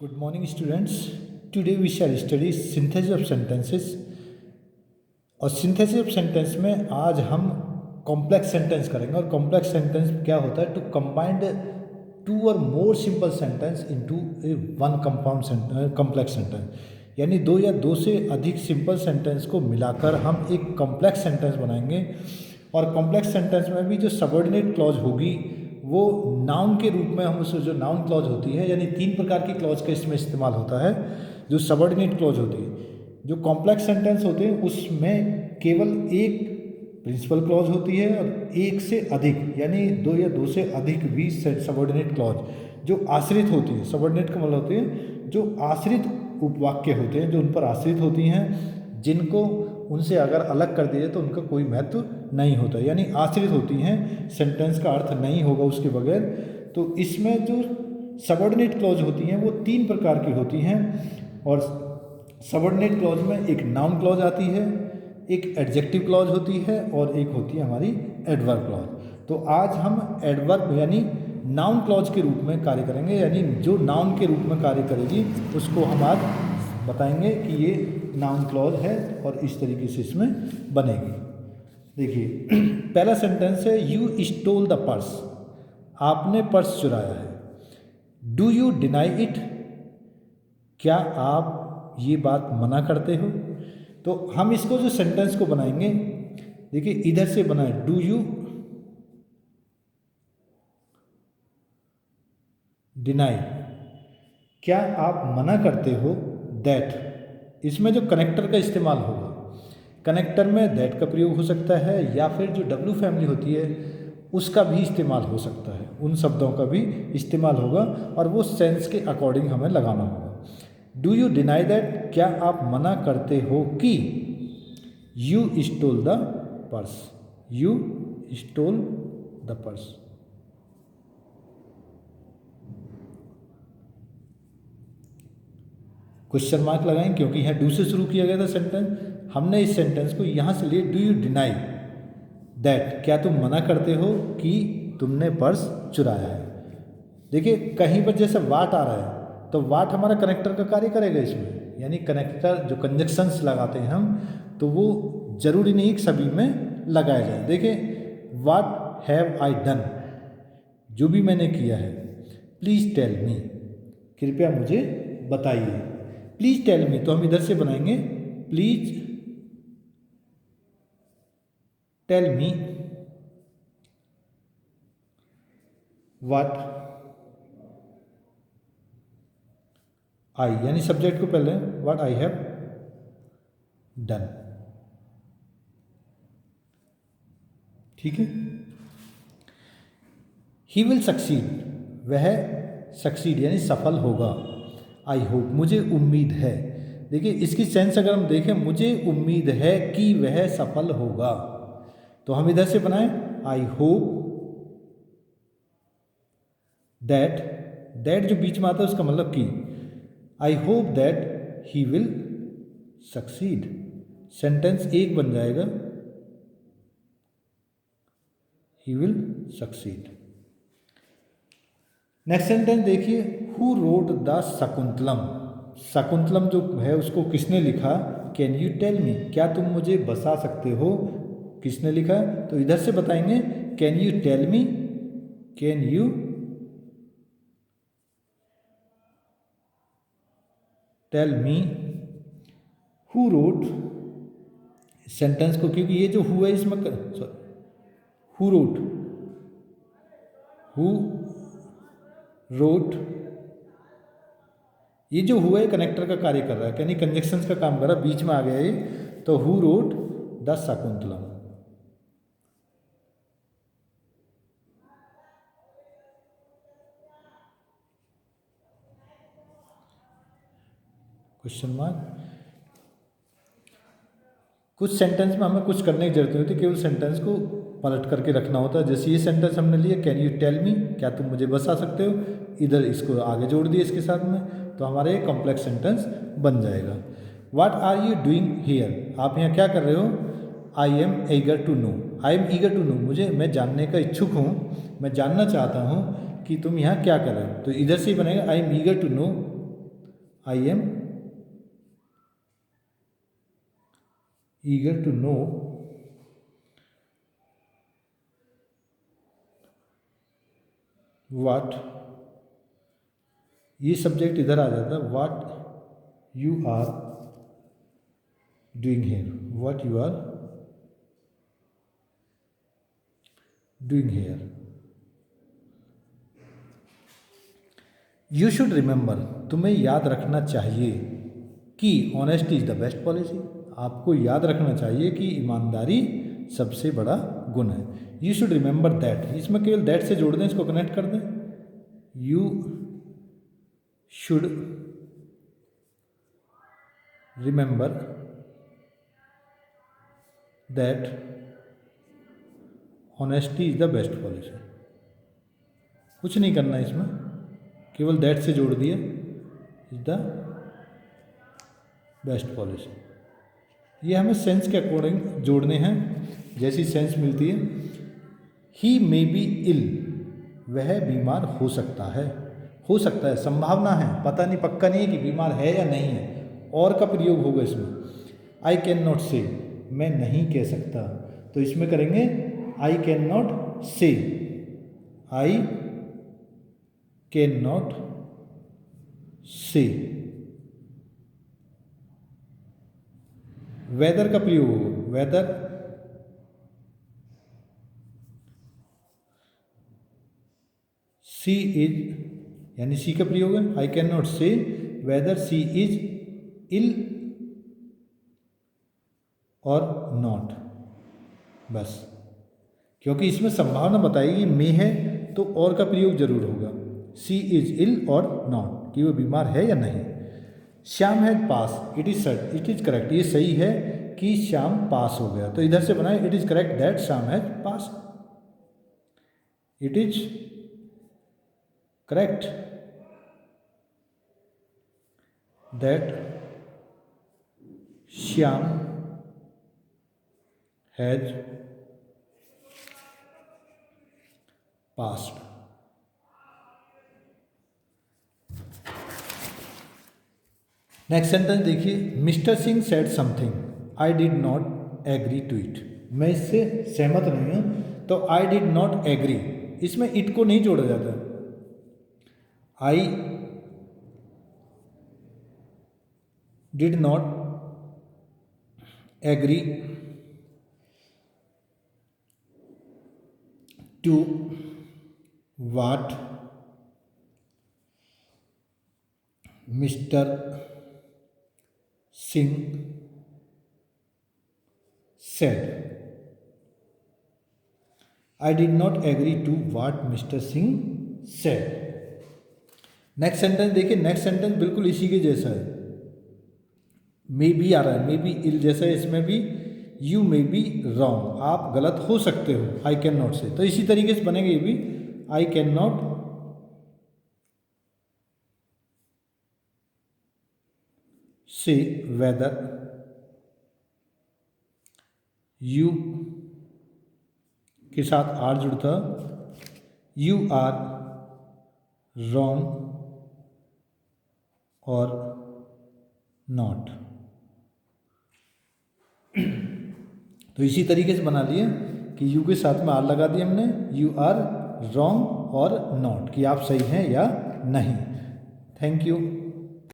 Good morning, students. Today we shall study synthesis of sentences. और synthesis of sentence में आज हम complex sentence करेंगे। और कॉम्प्लेक्स सेंटेंस क्या होता है? टू कंबाइंड टू और more simple sentence into one compound complex sentence, यानी दो या दो से अधिक सिंपल सेंटेंस को मिलाकर हम एक कॉम्प्लेक्स सेंटेंस बनाएंगे। और कॉम्प्लेक्स सेंटेंस में भी जो सबऑर्डिनेट क्लॉज होगी वो नाउन के रूप में हम उसे, जो नाउन क्लॉज होती है, यानी तीन प्रकार की क्लॉज का इसमें इस्तेमाल होता है जो सबऑर्डिनेट क्लॉज होती है। जो कॉम्प्लेक्स सेंटेंस होते हैं उसमें केवल एक प्रिंसिपल क्लॉज होती है और एक से अधिक, यानी दो या दो से अधिक भी सबऑर्डिनेट क्लॉज जो आश्रित होती है। सबऑर्डिनेट का मतलब होती है जो आश्रित उपवाक्य होते हैं, जो उन पर आश्रित होती हैं, जिनको उनसे अगर अलग कर दिए तो उनका कोई महत्व नहीं होता, यानी आश्रित होती हैं, सेंटेंस का अर्थ नहीं होगा उसके बगैर। तो इसमें जो सबऑर्डिनेट क्लॉज होती हैं वो तीन प्रकार की होती हैं। और सबऑर्डिनेट क्लॉज में एक नाउन क्लॉज आती है, एक एडजेक्टिव क्लॉज होती है और एक होती है हमारी एडवर्ब क्लॉज। तो आज हम एडवर्ब यानी नाउन क्लॉज के रूप में कार्य करेंगे, यानी जो नाउन के रूप में कार्य करेगी उसको हम आज बताएंगे कि ये नाउन क्लॉज है और इस तरीके से इसमें बनेगी। देखिए पहला सेंटेंस है यू स्टोल द पर्स, आपने पर्स चुराया है। डू यू डिनाई इट, क्या आप ये बात मना करते हो? तो हम इसको जो सेंटेंस को बनाएंगे, देखिए इधर से बनाए डू यू डिनाई, क्या आप मना करते हो दैट। इसमें जो कनेक्टर का इस्तेमाल होगा, कनेक्टर में दैट का प्रयोग हो सकता है या फिर जो डब्ल्यू फैमिली होती है उसका भी इस्तेमाल हो सकता है, उन शब्दों का भी इस्तेमाल होगा और वो सेंस के अकॉर्डिंग हमें लगाना होगा। डू यू डिनाई दैट, क्या आप मना करते हो कि you stole the purse, you stole the purse. Question mark लगाएं क्योंकि यहाँ डू से शुरू किया गया था सेंटेंस। हमने इस सेंटेंस को यहाँ से लिए डू यू डिनाई दैट, क्या तुम मना करते हो कि तुमने पर्स चुराया है। देखिए कहीं पर जैसे वाट आ रहा है तो वाट हमारा कनेक्टर का कार्य करेगा इसमें, यानी कनेक्टर जो कंजक्शंस लगाते हैं हम, तो वो जरूरी नहीं कि सभी में लगाया जाए। देखिए व्हाट हैव आई डन, जो भी मैंने किया है। प्लीज़ टेल मी, कृपया मुझे बताइए। प्लीज़ टेल मी, तो हम इधर से बनाएंगे please tell me what I, यानी सब्जेक्ट को पहले व्हाट आई हैव डन। ठीक है। ही विल सक्सीड, वह सक्सीड यानी सफल होगा। आई होप, मुझे उम्मीद है। देखिए इसकी सेंस अगर हम देखें, मुझे उम्मीद है कि वह सफल होगा, तो हम इधर से बनाएं आई होप दैट, दैट जो बीच में आता है उसका मतलब कि I hope that he will succeed. Sentence एक बन जाएगा he will succeed. Next sentence देखिए who wrote the Shakuntalam, Shakuntalam जो है उसको किसने लिखा? कैन यू टेल मी, क्या तुम मुझे बता सकते हो किसने लिखा? तो इधर से बताएंगे can you tell me, can you tell me who wrote sentence को, क्योंकि ये जो हु है इसमें हु रोट, हु रोट, ये जो हुआ है कनेक्टर का कार्य कर रहा है, यानी कंजक्शंस का काम कर रहा है, बीच में आ गया ये, तो who wrote the Shakuntalam. Question mark. कुछ सेंटेंस में हमें कुछ करने की जरूरत नहीं होती, केवल सेंटेंस को पलट करके रखना होता है। जैसे ये सेंटेंस हमने लिया कैन यू टेल मी, क्या तुम मुझे बता सकते हो, इधर इसको आगे जोड़ दिए इसके साथ में, तो हमारे कॉम्प्लेक्स सेंटेंस बन जाएगा। What are you doing here, आप यहाँ क्या कर रहे हो? I am eager to know, I am eager to know, मैं जानने का इच्छुक हूँ, मैं जानना चाहता हूँ कि तुम यहाँ क्या कर रहे हो। तो इधर से ही बनेगा I am eager to know I am eager to know what, ये सब्जेक्ट इधर आ जाता है, what you are doing here, what you are doing here. You should remember, तुम्हें याद रखना चाहिए कि honesty is the best policy, आपको याद रखना चाहिए कि ईमानदारी सबसे बड़ा गुण है। यू शुड रिमेंबर दैट, इसमें केवल दैट से जोड़ दें, इसको कनेक्ट कर दें। You should remember that honesty is the best policy, कुछ नहीं करना है इसमें, केवल दैट से जोड़ दिए, इज द बेस्ट पॉलिसी। ये हमें सेंस के अकॉर्डिंग जोड़ने हैं, जैसी सेंस मिलती है। ही मे बी इल, वह बीमार हो सकता है, हो सकता है, संभावना है, पता नहीं, पक्का नहीं है कि बीमार है या नहीं है, और का प्रयोग होगा इसमें। आई कैन नॉट से, मैं नहीं कह सकता, तो इसमें करेंगे आई कैन नॉट से, आई कैन नॉट से। वेदर का प्रयोग होगा, वेदर सी इज, यानी सी का प्रयोग है, आई कैन नॉट से वेदर सी इज इल और नॉट, बस, क्योंकि इसमें संभावना बताएगी, मे है तो और का प्रयोग जरूर होगा, सी इज इल और नॉट, कि वो बीमार है या नहीं। Shyam had pass, it is correct, ये सही है कि श्याम पास हो गया, तो इधर से बनाए it is correct that Shyam had pass, it is correct that Shyam has passed. Next sentence देखिए, mister Singh said something, I did not agree to it, मैं इससे सहमत नहीं हूं, तो आई डिड नॉट एग्री, इसमें इट को नहीं जोड़ा जाता, I did not agree to what mister Singh said, I did not agree to what Mr. Singh said. Next sentence देखिए, नेक्स्ट सेंटेंस बिल्कुल इसी के जैसा है, मे बी आ रहा है, मे बी इल जैसा है, इसमें भी यू मे बी रॉन्ग, आप गलत हो सकते हो, आई कैन नॉट से, तो इसी तरीके से बनेगा ये भी, आई कैन नॉट से वेदर यू के साथ आर जुड़ता, यू आर रॉन्ग और नॉट, तो इसी तरीके से बना लिए कि यू के साथ में आर लगा दिया हमने, यू आर रॉन्ग और नॉट, कि आप सही हैं या नहीं। Thank you.